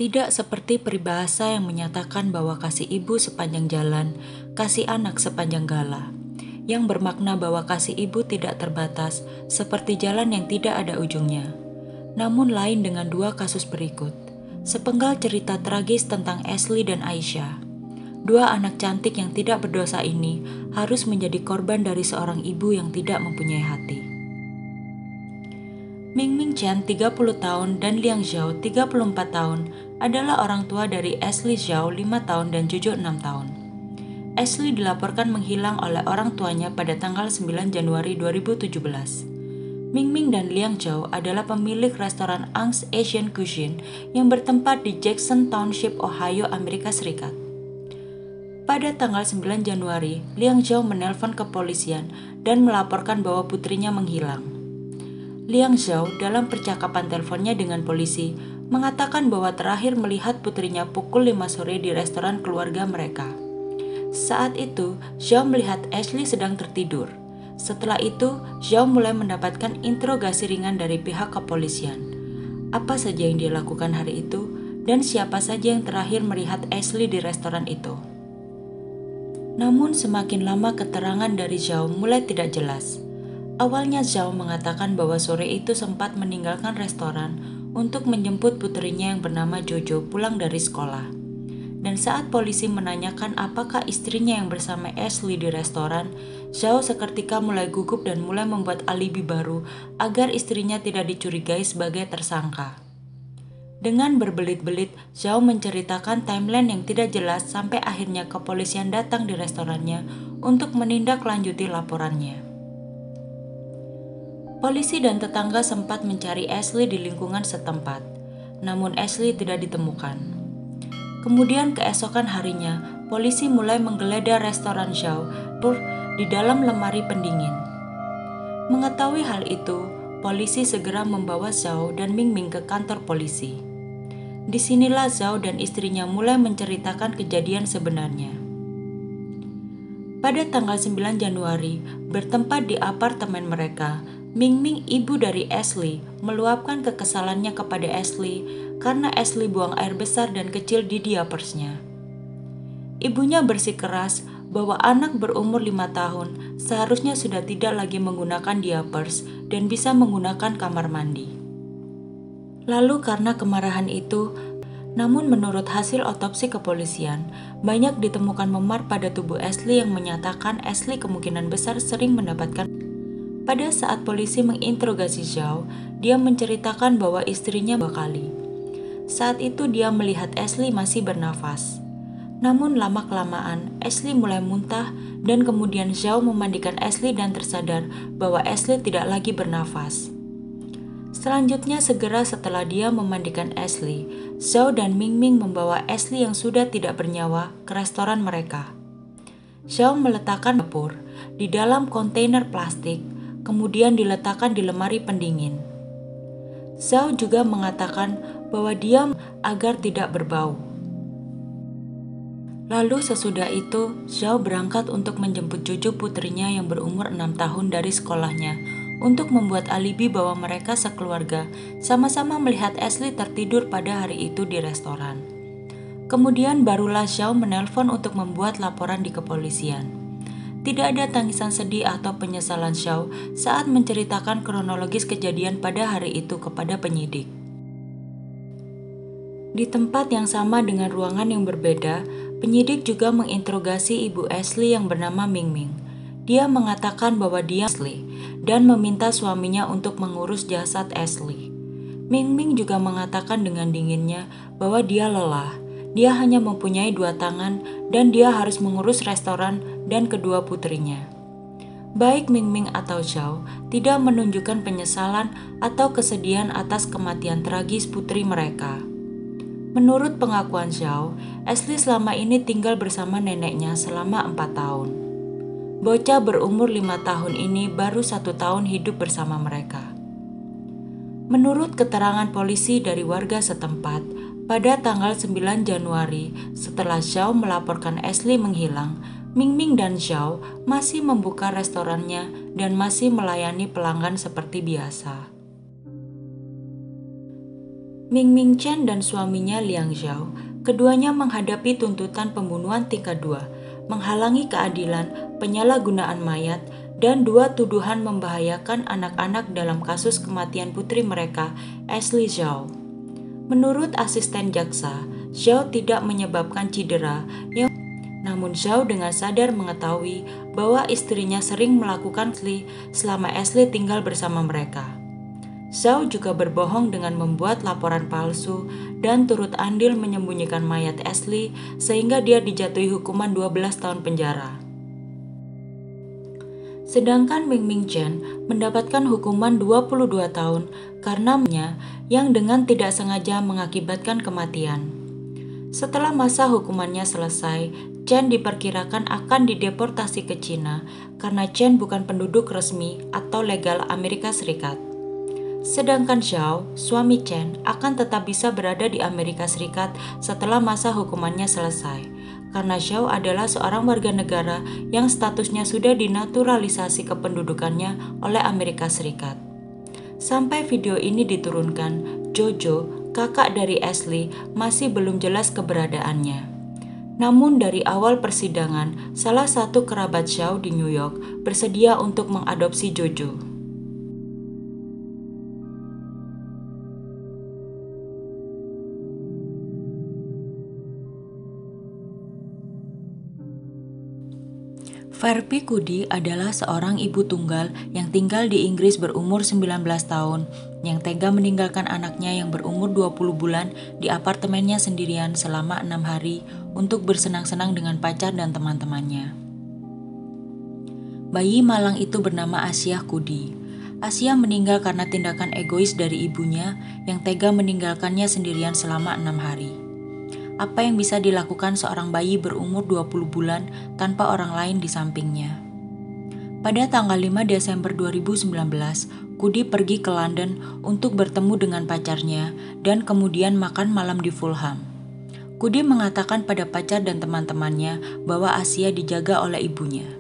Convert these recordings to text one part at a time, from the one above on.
Tidak seperti peribahasa yang menyatakan bahwa kasih ibu sepanjang jalan, kasih anak sepanjang gala, yang bermakna bahwa kasih ibu tidak terbatas, seperti jalan yang tidak ada ujungnya. Namun lain dengan dua kasus berikut. Sepenggal cerita tragis tentang Ashley dan Aisyah. Dua anak cantik yang tidak berdosa ini harus menjadi korban dari seorang ibu yang tidak mempunyai hati. Ming Chen 30 tahun dan Liang Zhao 34 tahun adalah orang tua dari Ashley Zhao 5 tahun dan Jojo 6 tahun. Ashley dilaporkan menghilang oleh orang tuanya pada tanggal 9 Januari 2017. Ming dan Liang Zhao adalah pemilik restoran Ang's Asian Cuisine yang bertempat di Jackson Township, Ohio, Amerika Serikat. Pada tanggal 9 Januari, Liang Zhao menelpon kepolisian dan melaporkan bahwa putrinya menghilang. Liang Zhao dalam percakapan teleponnya dengan polisi mengatakan bahwa terakhir melihat putrinya pukul 5 sore di restoran keluarga mereka. Saat itu, Zhao melihat Ashley sedang tertidur. Setelah itu, Zhao mulai mendapatkan interogasi ringan dari pihak kepolisian. Apa saja yang dia lakukan hari itu, dan siapa saja yang terakhir melihat Ashley di restoran itu. Namun semakin lama keterangan dari Zhao mulai tidak jelas. Awalnya Zhao mengatakan bahwa sore itu sempat meninggalkan restoran untuk menjemput putrinya yang bernama Jojo pulang dari sekolah. Dan saat polisi menanyakan apakah istrinya yang bersama Ashley di restoran, Zhao seketika mulai gugup dan mulai membuat alibi baru agar istrinya tidak dicurigai sebagai tersangka. Dengan berbelit-belit, Zhao menceritakan timeline yang tidak jelas sampai akhirnya kepolisian datang di restorannya untuk menindaklanjuti laporannya. Polisi dan tetangga sempat mencari Ashley di lingkungan setempat, namun Ashley tidak ditemukan. Kemudian keesokan harinya, polisi mulai menggeledah restoran Zhao di dalam lemari pendingin. Mengetahui hal itu, polisi segera membawa Zhao dan Ming ke kantor polisi. Disinilah Zhao dan istrinya mulai menceritakan kejadian sebenarnya. Pada tanggal 9 Januari, bertempat di apartemen mereka, Ming, ibu dari Ashley, meluapkan kekesalannya kepada Ashley karena Ashley buang air besar dan kecil di diapersnya. Ibunya bersikeras bahwa anak berumur 5 tahun seharusnya sudah tidak lagi menggunakan diapers dan bisa menggunakan kamar mandi. Lalu karena kemarahan itu, namun menurut hasil otopsi kepolisian, banyak ditemukan memar pada tubuh Ashley yang menyatakan Ashley kemungkinan besar sering mendapatkan. Pada saat polisi menginterogasi Zhao, dia menceritakan bahwa istrinya 2 kali. Saat itu dia melihat Ashley masih bernafas. Namun lama-kelamaan, Ashley mulai muntah dan kemudian Zhao memandikan Ashley dan tersadar bahwa Ashley tidak lagi bernafas. Selanjutnya segera setelah dia memandikan Ashley, Zhao dan Ming membawa Ashley yang sudah tidak bernyawa ke restoran mereka. Zhao meletakkan dapur di dalam kontainer plastik, kemudian diletakkan di lemari pendingin. Zhao juga mengatakan bahwa dia agar tidak berbau. Lalu sesudah itu, Zhao berangkat untuk menjemput Jojo putrinya yang berumur 6 tahun dari sekolahnya untuk membuat alibi bahwa mereka sekeluarga sama-sama melihat Ashley tertidur pada hari itu di restoran. Kemudian barulah Zhao menelpon untuk membuat laporan di kepolisian. Tidak ada tangisan sedih atau penyesalan Zhao saat menceritakan kronologis kejadian pada hari itu kepada penyidik. Di tempat yang sama dengan ruangan yang berbeda, penyidik juga menginterogasi ibu Ashley yang bernama Ming. Dia mengatakan bahwa dia Ashley dan meminta suaminya untuk mengurus jasad Ashley. Ming juga mengatakan dengan dinginnya bahwa dia lelah. Dia hanya mempunyai 2 tangan dan dia harus mengurus restoran dan kedua putrinya. Baik Ming atau Zhao tidak menunjukkan penyesalan atau kesedihan atas kematian tragis putri mereka. Menurut pengakuan Zhao, Ashley selama ini tinggal bersama neneknya selama 4 tahun. Bocah berumur 5 tahun ini baru 1 tahun hidup bersama mereka. Menurut keterangan polisi dari warga setempat, pada tanggal 9 Januari, setelah Zhao melaporkan Ashley menghilang, Ming dan Zhao masih membuka restorannya dan masih melayani pelanggan seperti biasa. Ming Ming Chen dan suaminya Liang Zhao, keduanya menghadapi tuntutan pembunuhan tingkat 2, menghalangi keadilan, penyalahgunaan mayat, dan 2 tuduhan membahayakan anak-anak dalam kasus kematian putri mereka, Ashley Zhao. Menurut asisten jaksa, Zhao tidak menyebabkan cedera, namun Zhao dengan sadar mengetahui bahwa istrinya sering melakukan selama Ashley tinggal bersama mereka. Zhao juga berbohong dengan membuat laporan palsu dan turut andil menyembunyikan mayat Ashley sehingga dia dijatuhi hukuman 12 tahun penjara. Sedangkan Ming Ming Chen mendapatkan hukuman 22 tahun karena yang dengan tidak sengaja mengakibatkan kematian. Setelah masa hukumannya selesai, Chen diperkirakan akan dideportasi ke Cina karena Chen bukan penduduk resmi atau legal Amerika Serikat. Sedangkan Zhao, suami Chen, akan tetap bisa berada di Amerika Serikat setelah masa hukumannya selesai, karena Zhao adalah seorang warga negara yang statusnya sudah dinaturalisasi kependudukannya oleh Amerika Serikat. Sampai video ini diturunkan, Jojo, kakak dari Ashley, masih belum jelas keberadaannya. Namun dari awal persidangan, salah satu kerabat Zhao di New York bersedia untuk mengadopsi Jojo. Verpi Kudi adalah seorang ibu tunggal yang tinggal di Inggris berumur 19 tahun, yang tega meninggalkan anaknya yang berumur 20 bulan di apartemennya sendirian selama 6 hari untuk bersenang-senang dengan pacar dan teman-temannya. Bayi malang itu bernama Asia Kudi. Asia meninggal karena tindakan egois dari ibunya yang tega meninggalkannya sendirian selama 6 hari. Apa yang bisa dilakukan seorang bayi berumur 20 bulan tanpa orang lain di sampingnya? Pada tanggal 5 Desember 2019, Kudi pergi ke London untuk bertemu dengan pacarnya dan kemudian makan malam di Fulham. Kudi mengatakan pada pacar dan teman-temannya bahwa Asia dijaga oleh ibunya.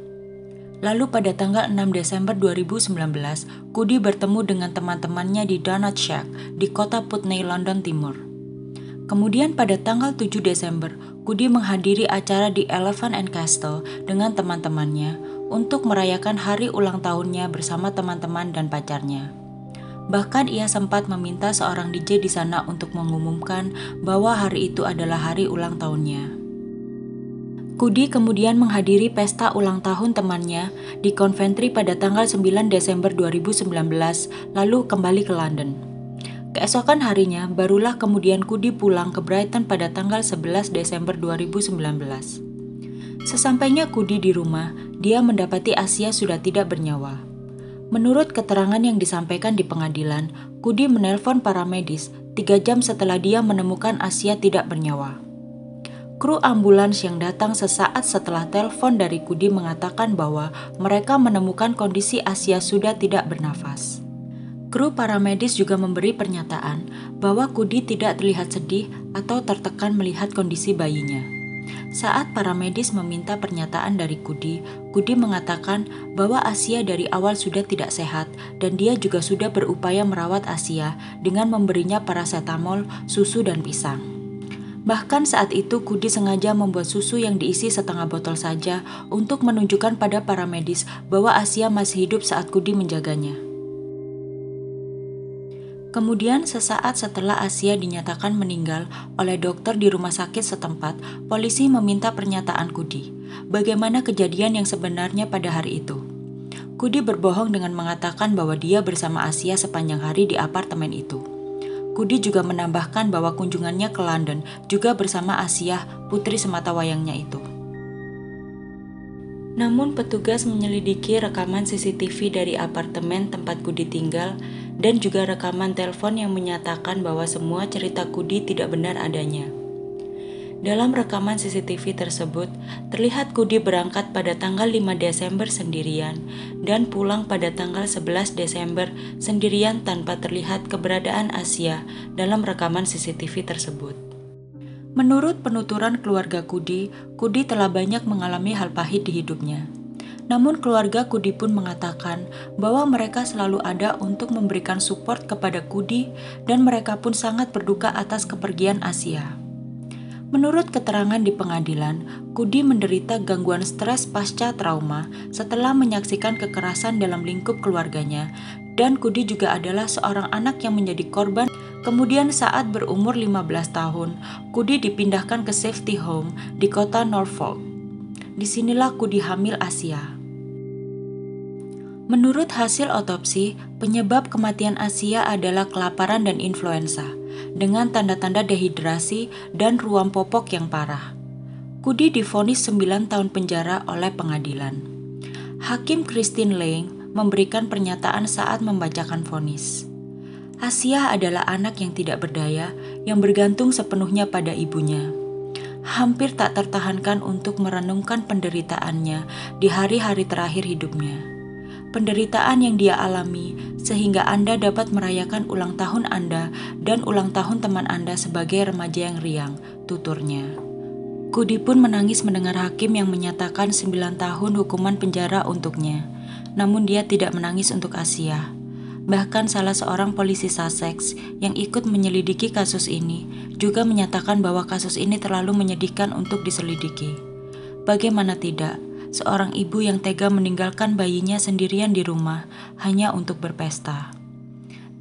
Lalu pada tanggal 6 Desember 2019, Kudi bertemu dengan teman-temannya di Donut Shack di kota Putney, London Timur. Kemudian pada tanggal 7 Desember, Kudi menghadiri acara di Elephant and Castle dengan teman-temannya untuk merayakan hari ulang tahunnya bersama teman-teman dan pacarnya. Bahkan ia sempat meminta seorang DJ di sana untuk mengumumkan bahwa hari itu adalah hari ulang tahunnya. Kudi kemudian menghadiri pesta ulang tahun temannya di Coventry pada tanggal 9 Desember 2019, lalu kembali ke London. Keesokan harinya, barulah kemudian Kudi pulang ke Brighton pada tanggal 11 Desember 2019. Sesampainya Kudi di rumah, dia mendapati Asia sudah tidak bernyawa. Menurut keterangan yang disampaikan di pengadilan, Kudi menelpon para medis 3 jam setelah dia menemukan Asia tidak bernyawa. Kru ambulans yang datang sesaat setelah telepon dari Kudi mengatakan bahwa mereka menemukan kondisi Asia sudah tidak bernafas. Kru paramedis juga memberi pernyataan bahwa Kudi tidak terlihat sedih atau tertekan melihat kondisi bayinya. Saat paramedis meminta pernyataan dari Kudi, Kudi mengatakan bahwa Asia dari awal sudah tidak sehat dan dia juga sudah berupaya merawat Asia dengan memberinya paracetamol, susu, dan pisang. Bahkan saat itu Kudi sengaja membuat susu yang diisi setengah botol saja untuk menunjukkan pada paramedis bahwa Asia masih hidup saat Kudi menjaganya. Kemudian sesaat setelah Asia dinyatakan meninggal oleh dokter di rumah sakit setempat, polisi meminta pernyataan Kudi. Bagaimana kejadian yang sebenarnya pada hari itu? Kudi berbohong dengan mengatakan bahwa dia bersama Asia sepanjang hari di apartemen itu. Kudi juga menambahkan bahwa kunjungannya ke London juga bersama Asia, putri sematawayangnya itu. Namun petugas menyelidiki rekaman CCTV dari apartemen tempat Kudi tinggal dan juga rekaman telepon yang menyatakan bahwa semua cerita Kudi tidak benar adanya. Dalam rekaman CCTV tersebut, terlihat Kudi berangkat pada tanggal 5 Desember sendirian dan pulang pada tanggal 11 Desember sendirian tanpa terlihat keberadaan Asia dalam rekaman CCTV tersebut. Menurut penuturan keluarga Kudi, Kudi telah banyak mengalami hal pahit di hidupnya. Namun keluarga Kudi pun mengatakan bahwa mereka selalu ada untuk memberikan support kepada Kudi dan mereka pun sangat berduka atas kepergian Asia. Menurut keterangan di pengadilan, Kudi menderita gangguan stres pasca trauma setelah menyaksikan kekerasan dalam lingkup keluarganya, dan Kudi juga adalah seorang anak yang menjadi korban. Kemudian saat berumur 15 tahun, Kudi dipindahkan ke safety home di kota Norfolk. Disinilah Kudi hamil Asia. Menurut hasil otopsi, penyebab kematian Asia adalah kelaparan dan influenza, dengan tanda-tanda dehidrasi dan ruam popok yang parah. Kudi divonis 9 tahun penjara oleh pengadilan. Hakim Christine Lang memberikan pernyataan saat membacakan vonis. Asia adalah anak yang tidak berdaya, yang bergantung sepenuhnya pada ibunya. Hampir tak tertahankan untuk merenungkan penderitaannya di hari-hari terakhir hidupnya. Penderitaan yang dia alami sehingga Anda dapat merayakan ulang tahun Anda dan ulang tahun teman Anda sebagai remaja yang riang, tuturnya. Kudi pun menangis mendengar hakim yang menyatakan 9 tahun hukuman penjara untuknya. Namun dia tidak menangis untuk Asia. Bahkan salah seorang polisi Sussex yang ikut menyelidiki kasus ini juga menyatakan bahwa kasus ini terlalu menyedihkan untuk diselidiki. Bagaimana tidak? Seorang ibu yang tega meninggalkan bayinya sendirian di rumah hanya untuk berpesta.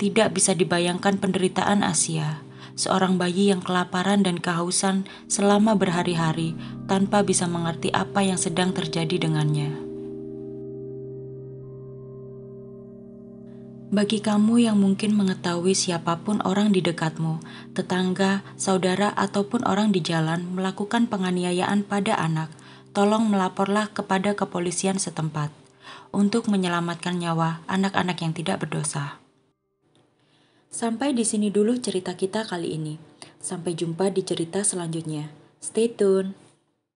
Tidak bisa dibayangkan penderitaan Asia, seorang bayi yang kelaparan dan kehausan selama berhari-hari tanpa bisa mengerti apa yang sedang terjadi dengannya. Bagi kamu yang mungkin mengetahui siapapun orang di dekatmu, tetangga, saudara, ataupun orang di jalan melakukan penganiayaan pada anak, tolong melaporlah kepada kepolisian setempat untuk menyelamatkan nyawa anak-anak yang tidak berdosa. Sampai di sini dulu cerita kita kali ini. Sampai jumpa di cerita selanjutnya. Stay tune.